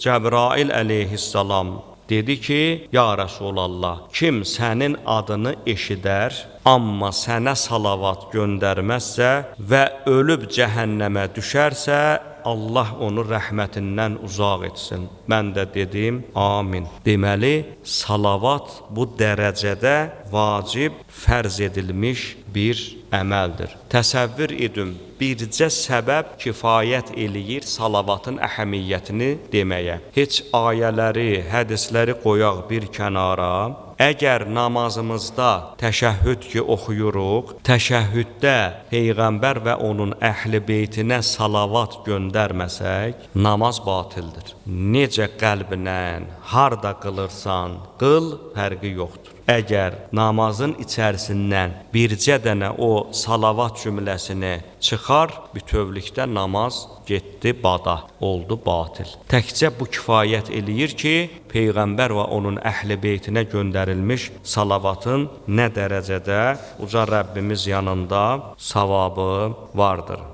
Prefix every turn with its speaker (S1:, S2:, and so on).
S1: Cəbrail əleyhissalam dedi ki, ya Rəsulallah, kim sənin adını eşidər, amma sənə salavat göndərməzsə və ölüb cəhənnəmə düşərsə, Allah onu rəhmətindən uzaq etsin. Mən də dedim, amin. Deməli, salavat bu dərəcədə vacib, fərz edilmiş bir əməldir. Təsəvvür edin, bircə səbəb kifayət eləyir salavatın əhəmiyyətini deməyə. Heç ayələri, hədisləri qoyaq bir kənara. Əgər namazımızda təşəhhüd ki oxuyuruq, təşəhhüddə Peyğəmbər və onun əhl-i beytinə salavat göndərməsək, namaz batildir. Necə qəlbinən, harda qılırsan, qıl, fərqi yoxdur. Əgər namazın içərisindən bircə dənə o salavat cümləsini çıxar, bütövlükdə namaz getdi bada, oldu batil. Təkcə bu kifayət eləyir ki, Peyğəmbər və onun əhl-i beytinə göndərilmiş salavatın nə dərəcədə uca Rəbbimiz yanında savabı vardır.